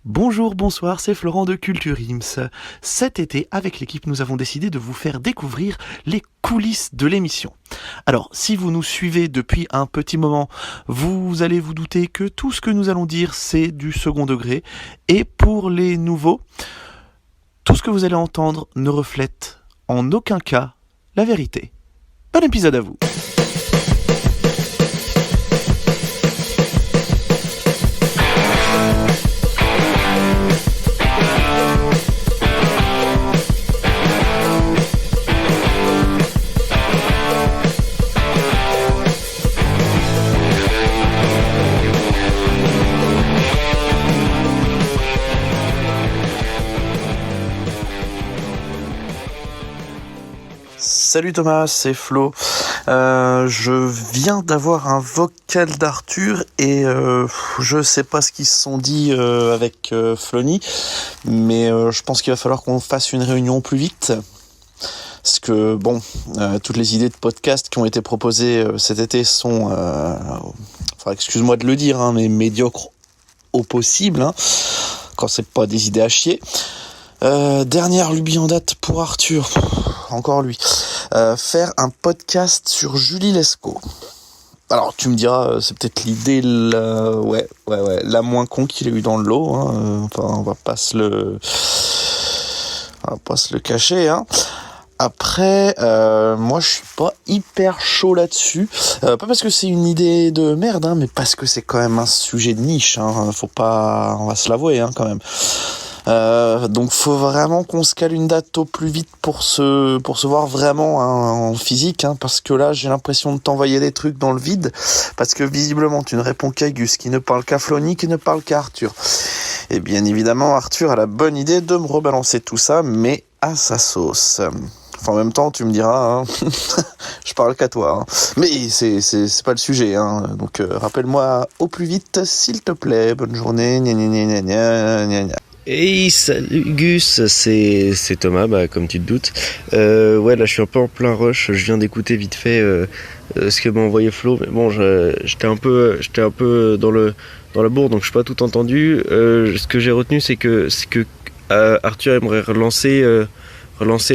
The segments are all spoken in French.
Bonjour, bonsoir, c'est Florent de Culture Ims. Cet été, avec l'équipe, nous avons décidé de vous faire découvrir les coulisses de l'émission. Alors, si vous nous suivez depuis un petit moment, vous allez vous douter que tout ce que nous allons dire, c'est du second degré. Et pour les nouveaux, tout ce que vous allez entendre ne reflète en aucun cas la vérité. Bon épisode à vous. Salut Thomas, c'est Flo. Je viens d'avoir un vocal d'Arthur et je sais pas ce qu'ils se sont dit avec Flony, mais je pense qu'il va falloir qu'on fasse une réunion plus vite. Parce que toutes les idées de podcast qui ont été proposées cet été sont, excuse-moi de le dire, mais médiocres au possible, quand c'est pas des idées à chier. Dernière lubie en date pour Arthur, encore lui, faire un podcast sur Julie Lescaut. Alors tu me diras, c'est peut-être l'idée la moins con qu'il ait eu dans le lot, on va pas se le cacher, Après, moi je suis pas hyper chaud là-dessus, pas parce que c'est une idée de merde, mais parce que c'est quand même un sujet de niche, on va se l'avouer, quand même. Donc faut vraiment qu'on se cale une date au plus vite pour se voir vraiment en physique, parce que là j'ai l'impression de t'envoyer des trucs dans le vide, parce que visiblement tu ne réponds qu'à Gus, qui ne parle qu'à Flony, qui ne parle qu'à Arthur. Et bien évidemment Arthur a la bonne idée de me rebalancer tout ça, mais à sa sauce. Enfin, en même temps, tu me diras, je parle qu'à toi, mais c'est pas le sujet, Donc rappelle-moi au plus vite, s'il te plaît. Bonne journée. Gna gna gna gna gna gna. Hey, salut Gus, c'est Thomas, comme tu te doutes. Là je suis un peu en plein rush, je viens d'écouter vite fait ce que m'a envoyé Flo, mais bon, j'étais un peu dans la bourre, donc je n'ai pas tout entendu. Ce que j'ai retenu, c'est que Arthur aimerait relancer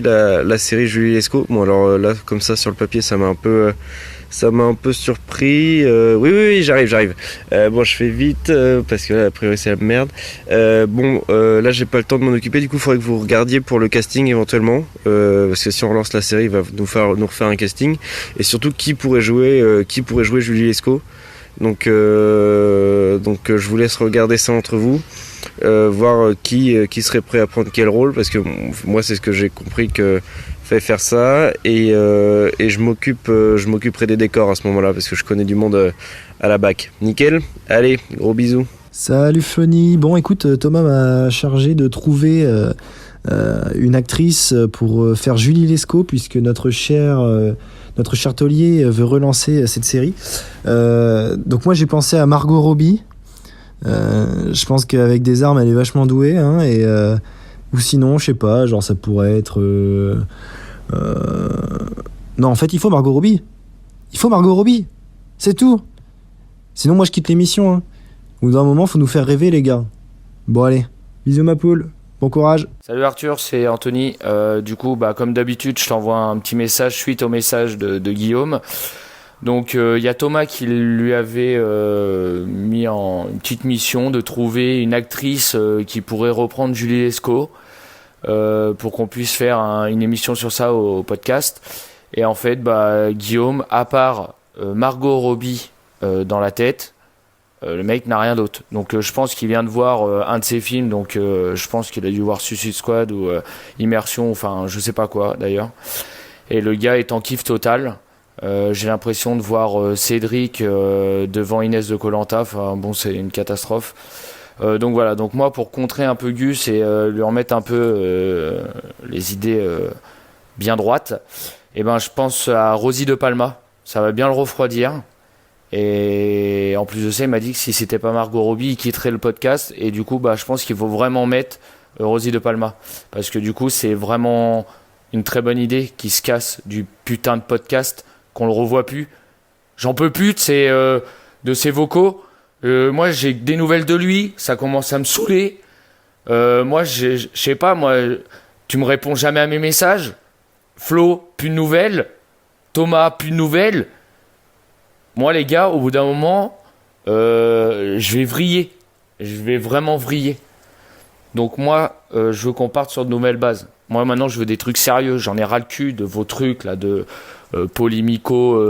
la série Julie Lescaut. Bon, alors là, comme ça sur le papier, ça m'a un peu surpris. Oui, j'arrive. Je fais vite parce que là, a priori, c'est la merde. Là, j'ai pas le temps de m'en occuper. Du coup, il faudrait que vous regardiez pour le casting éventuellement, parce que si on relance la série, il va nous refaire un casting. Et surtout, qui pourrait jouer Julie Lescaut. Donc, je vous laisse regarder ça entre vous. Voir qui serait prêt à prendre quel rôle, parce que moi c'est ce que j'ai compris que fallait faire ça, et je m'occuperai des décors à ce moment-là, parce que je connais du monde à la bac. Nickel, allez, gros bisous. Salut Flony. Bon, écoute, Thomas m'a chargé de trouver une actrice pour faire Julie Lescaut, puisque notre cher taulier veut relancer cette série. Donc moi j'ai pensé à Margot Robbie. Je pense qu'avec des armes elle est vachement douée, ou sinon je sais pas, genre ça pourrait être non, en fait il faut Margot Robbie, c'est tout, sinon moi je quitte l'émission, Au bout d'un moment faut nous faire rêver les gars. Bon allez, bisous ma poule, bon courage. Salut Arthur, c'est Anthony. Du coup, comme d'habitude, je t'envoie un petit message suite au message de Guillaume. Donc il y a Thomas qui lui avait mis en une petite mission de trouver une actrice qui pourrait reprendre Julie Lescaut, pour qu'on puisse faire une émission sur ça au podcast. Et en fait, Guillaume, à part Margot Robbie dans la tête, le mec n'a rien d'autre. Donc je pense qu'il vient de voir un de ses films, donc je pense qu'il a dû voir Suicide Squad ou Immersion, enfin je sais pas quoi d'ailleurs. Et le gars est en kiff total. J'ai l'impression de voir Cédric devant Inès de Koh-Lanta. C'est une catastrophe. Donc voilà, donc moi pour contrer un peu Gus et lui remettre un peu les idées bien droites, je pense à Rosie de Palma. Ça va bien le refroidir. Et en plus de ça, il m'a dit que si c'était pas Margot Robbie, il quitterait le podcast. Et du coup, je pense qu'il faut vraiment mettre Rosie de Palma, parce que du coup, c'est vraiment une très bonne idée qui se casse du putain de podcast, qu'on le revoit plus. J'en peux plus de ses vocaux. Moi, j'ai des nouvelles de lui, ça commence à me saouler. Moi, je sais pas, moi, tu me réponds jamais à mes messages. Flo, plus de nouvelles. Thomas, plus de nouvelles. Moi, les gars, au bout d'un moment, je vais vriller. Je vais vraiment vriller. Donc moi, je veux qu'on parte sur de nouvelles bases. Moi, maintenant, je veux des trucs sérieux. J'en ai ras le cul de vos trucs, là, de politico,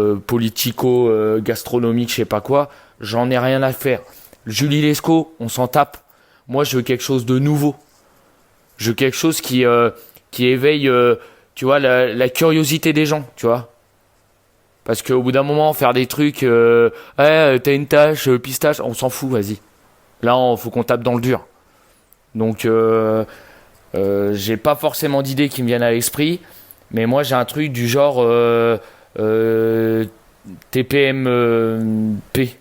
gastronomique, je sais pas quoi. J'en ai rien à faire. Julie Lescaut, on s'en tape. Moi, je veux quelque chose de nouveau. Je veux quelque chose qui éveille, tu vois, la curiosité des gens, tu vois. Parce qu'au bout d'un moment, faire des trucs, t'as une tâche, pistache, on s'en fout, vas-y. Là, faut qu'on tape dans le dur. Donc, j'ai pas forcément d'idées qui me viennent à l'esprit, mais moi, j'ai un truc du genre TPMP.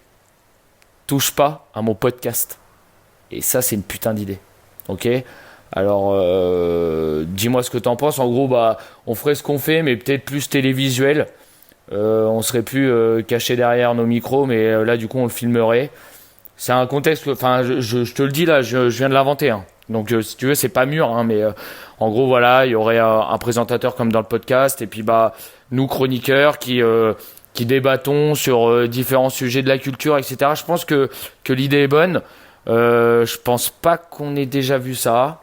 Touche pas à mon podcast. Et ça, c'est une putain d'idée. Ok ? Alors, dis-moi ce que t'en penses. En gros, on ferait ce qu'on fait, mais peut-être plus télévisuel. On serait plus caché derrière nos micros, mais là, du coup, on le filmerait. C'est un contexte, enfin, je te le dis là, je viens de l'inventer. Hein. Donc, si tu veux, c'est pas mûr, hein, mais en gros, voilà, il y aurait un présentateur comme dans le podcast, et puis nous chroniqueurs qui débattons sur différents sujets de la culture, etc. Je pense que l'idée est bonne. Je pense pas qu'on ait déjà vu ça.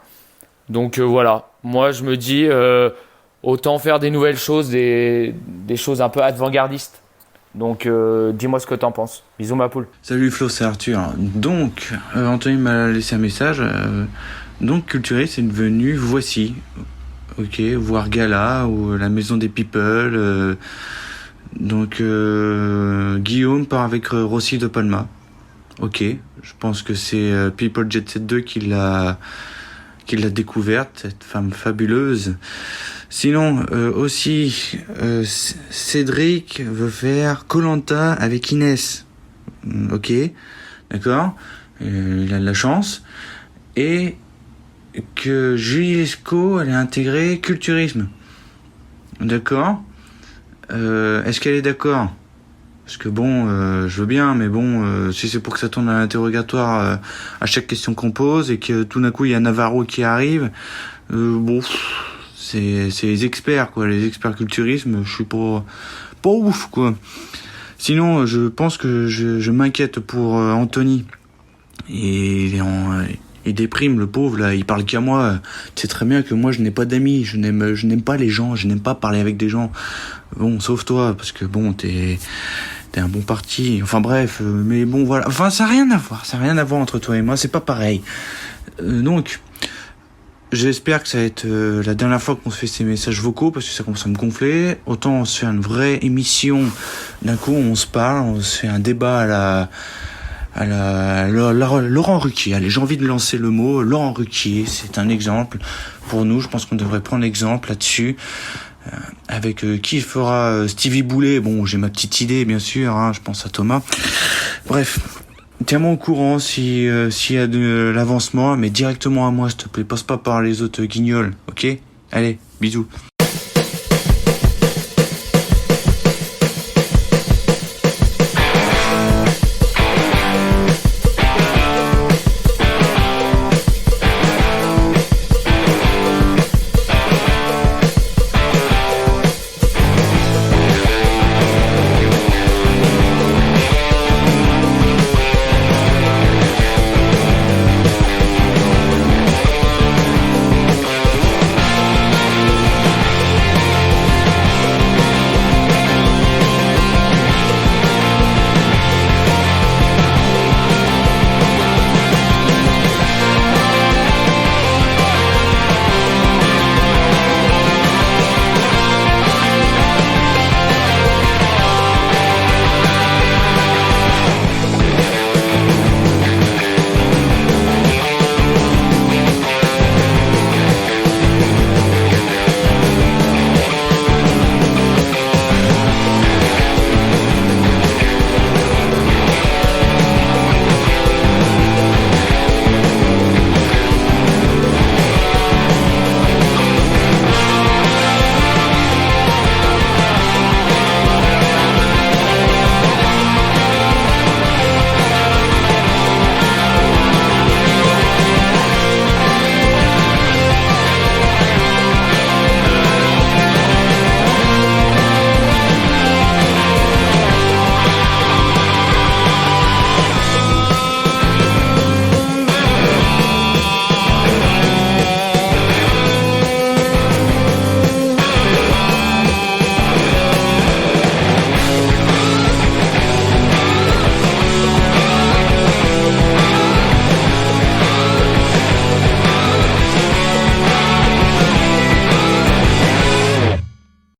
Donc voilà, moi je me dis autant faire des nouvelles choses, des choses un peu avant-gardistes. Donc dis-moi ce que t'en penses. Bisous ma poule. Salut Flo, c'est Arthur. Donc, Anthony m'a laissé un message. Donc, Culturiste est devenu Voici. Ok, voire Gala ou la Maison des People. Donc, Guillaume part avec Rossi de Palma. Ok, je pense que c'est People Jet Set 2 qui l'a découverte, cette femme fabuleuse. Sinon, aussi, Cédric veut faire Koh-Lanta avec Inès. Ok, d'accord. Il a de la chance. Et que Julie Lescaut, elle a intégré culturisme. D'accord. Est-ce qu'elle est d'accord ? Parce que bon, je veux bien, mais bon, si c'est pour que ça tourne à l'interrogatoire à chaque question qu'on pose et que tout d'un coup il y a Navarro qui arrive, bon, c'est les experts quoi, les experts culturisme, je suis pas ouf quoi. Sinon, je pense que je m'inquiète pour Anthony. Et il déprime le pauvre là, il parle qu'à moi. Tu sais très bien que moi je n'ai pas d'amis, je n'aime pas les gens, je n'aime pas parler avec des gens. Bon, sauf toi, parce que bon, t'es un bon parti. Enfin bref, mais bon voilà. Enfin, ça n'a rien à voir entre toi et moi, c'est pas pareil. Donc, j'espère que ça va être la dernière fois qu'on se fait ces messages vocaux, parce que ça commence à me gonfler. Autant on se fait une vraie émission, d'un coup on se parle, on se fait un débat à la Laurent Ruquier. Allez, j'ai envie de lancer le mot. Laurent Ruquier, c'est un exemple pour nous. Je pense qu'on devrait prendre l'exemple là-dessus. Avec qui fera Stevie Boulet. Bon, j'ai ma petite idée, bien sûr. Hein, je pense à Thomas. Bref, tiens-moi au courant s'il y a de l'avancement, mais directement à moi, s'il te plaît. Passe pas par les autres guignols, ok ? Allez, bisous.